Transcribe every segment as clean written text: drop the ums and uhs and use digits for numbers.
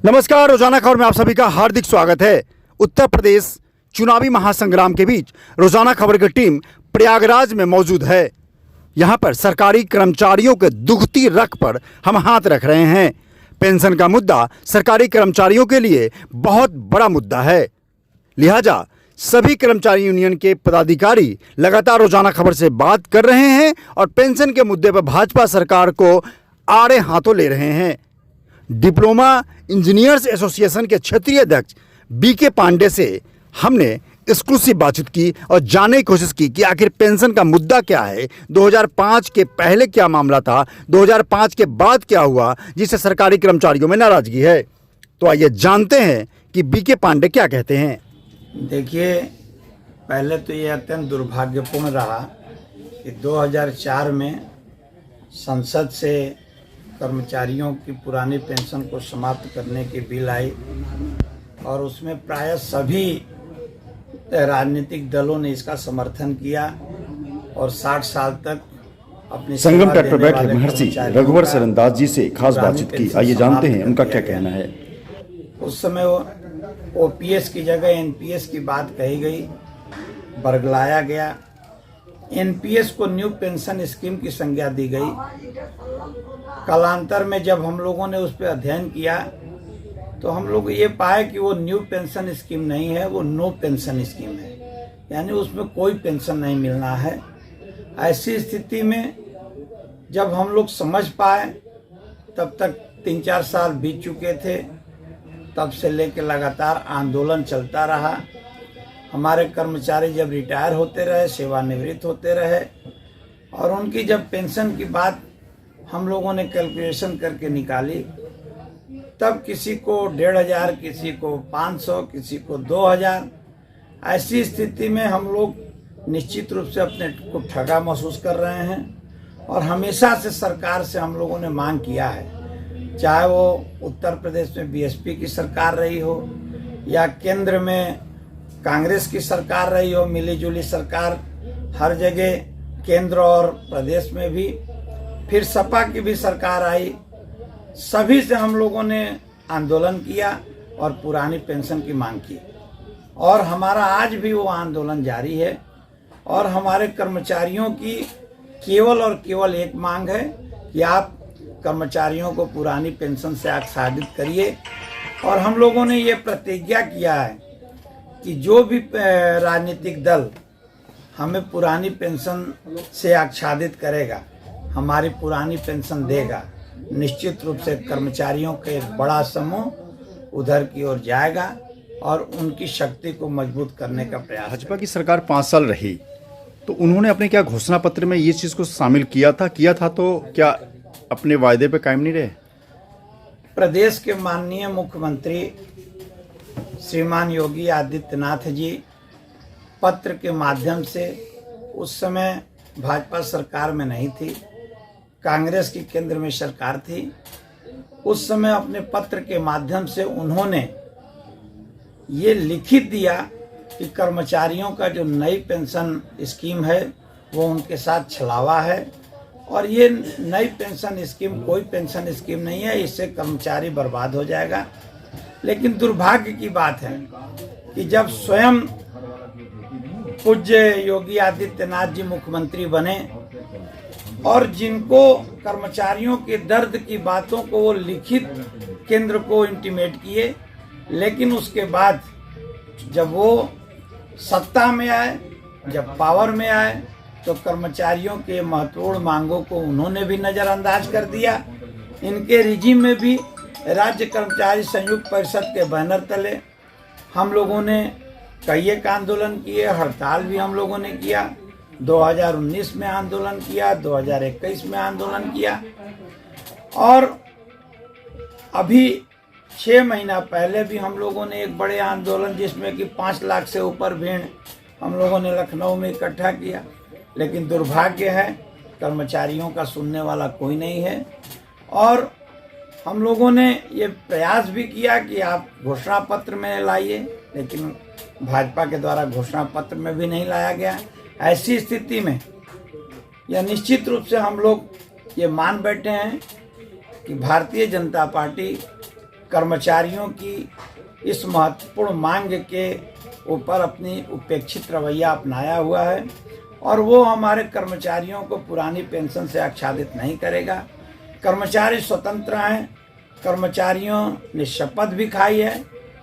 नमस्कार, रोजाना खबर में आप सभी का हार्दिक स्वागत है। उत्तर प्रदेश चुनावी महासंग्राम के बीच रोजाना खबर की टीम प्रयागराज में मौजूद है। यहां पर सरकारी कर्मचारियों के दुखती रग पर हम हाथ रख रहे हैं। पेंशन का मुद्दा सरकारी कर्मचारियों के लिए बहुत बड़ा मुद्दा है, लिहाजा सभी कर्मचारी यूनियन के पदाधिकारी लगातार रोजाना खबर से बात कर रहे हैं और पेंशन के मुद्दे पर भाजपा सरकार को आड़े हाथों ले रहे हैं। डिप्लोमा इंजीनियर्स एसोसिएशन के क्षेत्रीय अध्यक्ष बीके पांडे से हमने एक्सक्लूसिव बातचीत की और जानने की कोशिश की कि आखिर पेंशन का मुद्दा क्या है, 2005 के पहले क्या मामला था, 2005 के बाद क्या हुआ जिससे सरकारी कर्मचारियों में नाराजगी है। तो आइए जानते हैं कि बीके पांडे क्या कहते हैं। देखिए, पहले तो ये अत्यंत दुर्भाग्यपूर्ण रहा कि 2004 में संसद से कर्मचारियों की पुरानी पेंशन को समाप्त करने की बिल आई और उसमें प्रायः सभी राजनीतिक दलों ने इसका समर्थन किया और 60 साल तक अपनी संगम तट पर बैठे महर्षि रघुवर शरण दास जी से खास बातचीत की। आइए जानते हैं उनका क्या कहना है। उस समय वो ओपीएस की जगह एनपीएस की बात कही गई, बरगलाया गया। एनपीएस को न्यू पेंशन स्कीम की संज्ञा दी गई। कालांतर में जब हम लोगों ने उस पर अध्ययन किया तो हम लोग ये पाए कि वो न्यू पेंशन स्कीम नहीं है, वो नो पेंशन स्कीम है, यानी उसमें कोई पेंशन नहीं मिलना है। ऐसी स्थिति में जब हम लोग समझ पाए, तब तक 3-4 साल बीत चुके थे। तब से लेकर लगातार आंदोलन चलता रहा। हमारे कर्मचारी जब रिटायर होते रहे, सेवानिवृत्त होते रहे और उनकी जब पेंशन की बात हम लोगों ने कैलकुलेशन करके निकाली, तब किसी को 1500, किसी को 500, किसी को 2000। ऐसी स्थिति में हम लोग निश्चित रूप से अपने को ठगा महसूस कर रहे हैं और हमेशा से सरकार से हम लोगों ने मांग किया है, चाहे वो उत्तर प्रदेश में बीएसपी की सरकार रही हो या केंद्र में कांग्रेस की सरकार रही हो, मिलीजुली सरकार हर जगह केंद्र और प्रदेश में भी, फिर सपा की भी सरकार आई, सभी से हम लोगों ने आंदोलन किया और पुरानी पेंशन की मांग की और हमारा आज भी वो आंदोलन जारी है। और हमारे कर्मचारियों की केवल और केवल एक मांग है कि आप कर्मचारियों को पुरानी पेंशन से आच्छादित करिए। और हम लोगों ने ये प्रतिज्ञा किया है कि जो भी राजनीतिक दल हमें पुरानी पेंशन से आच्छादित करेगा, हमारी पुरानी पेंशन देगा, निश्चित रूप से कर्मचारियों के एक बड़ा समूह उधर की ओर जाएगा और उनकी शक्ति को मजबूत करने का प्रयास। भाजपा की सरकार 5 साल रही तो उन्होंने अपने क्या घोषणा पत्र में ये चीज़ को शामिल किया था तो क्या अपने वायदे पे कायम नहीं रहे? प्रदेश के माननीय मुख्यमंत्री श्रीमान योगी आदित्यनाथ जी पत्र के माध्यम से, उस समय भाजपा सरकार में नहीं थी, कांग्रेस की केंद्र में सरकार थी, उस समय अपने पत्र के माध्यम से उन्होंने ये लिखित दिया कि कर्मचारियों का जो नई पेंशन स्कीम है वो उनके साथ छलावा है और ये नई पेंशन स्कीम कोई पेंशन स्कीम नहीं है, इससे कर्मचारी बर्बाद हो जाएगा। लेकिन दुर्भाग्य की बात है कि जब स्वयं पूज्य योगी आदित्यनाथ जी मुख्यमंत्री बने और जिनको कर्मचारियों के दर्द की बातों को वो लिखित केंद्र को इंटीमेट किए, लेकिन उसके बाद जब वो सत्ता में आए, जब पावर में आए, तो कर्मचारियों के महत्वपूर्ण मांगों को उन्होंने भी नज़रअंदाज कर दिया। इनके रिजीम में भी राज्य कर्मचारी संयुक्त परिषद के बैनर तले हम लोगों ने कई एक आंदोलन किए, हड़ताल भी हम लोगों ने किया। 2019 में आंदोलन किया, 2021 में आंदोलन किया और अभी 6 महीना पहले भी हम लोगों ने एक बड़े आंदोलन जिसमें कि 5 लाख से ऊपर भीड़ हम लोगों ने लखनऊ में इकट्ठा किया। लेकिन दुर्भाग्य है, कर्मचारियों का सुनने वाला कोई नहीं है। और हम लोगों ने ये प्रयास भी किया कि आप घोषणा पत्र में लाइए, लेकिन भाजपा के द्वारा घोषणा पत्र में भी नहीं लाया गया। ऐसी स्थिति में यह निश्चित रूप से हम लोग ये मान बैठे हैं कि भारतीय जनता पार्टी कर्मचारियों की इस महत्वपूर्ण मांग के ऊपर अपनी उपेक्षित रवैया अपनाया हुआ है और वो हमारे कर्मचारियों को पुरानी पेंशन से आच्छादित नहीं करेगा। कर्मचारी स्वतंत्र हैं। कर्मचारियों ने शपथ भी खाई है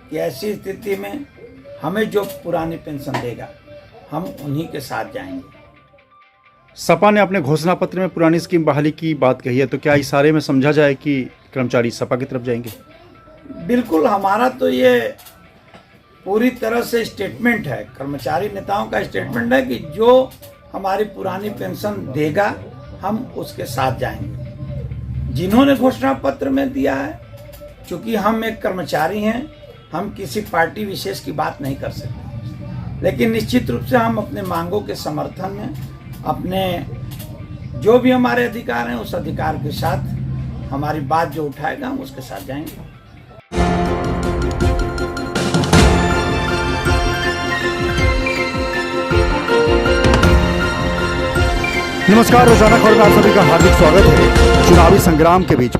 कि ऐसी स्थिति में हमें जो पुरानी पेंशन देगा हम उन्हीं के साथ जाएंगे। सपा ने अपने घोषणा पत्र में पुरानी स्कीम बहाली की बात कही है, तो क्या इशारे में समझा जाए कि कर्मचारी सपा की तरफ जाएंगे? बिल्कुल, हमारा तो ये पूरी तरह से स्टेटमेंट है, कर्मचारी नेताओं का स्टेटमेंट है कि जो हमारी पुरानी पेंशन देगा हम उसके साथ जाएंगे। जिन्होंने घोषणा पत्र में दिया है, चूंकि हम एक कर्मचारी हैं, हम किसी पार्टी विशेष की बात नहीं कर सकते, लेकिन निश्चित रूप से हम अपने मांगों के समर्थन में अपने जो भी हमारे अधिकार हैं उस अधिकार के साथ हमारी बात जो उठाएगा हम उसके साथ जाएंगे। नमस्कार, रोजाना खबर में आप सभी का हार्दिक स्वागत है। चुनावी संग्राम के बीच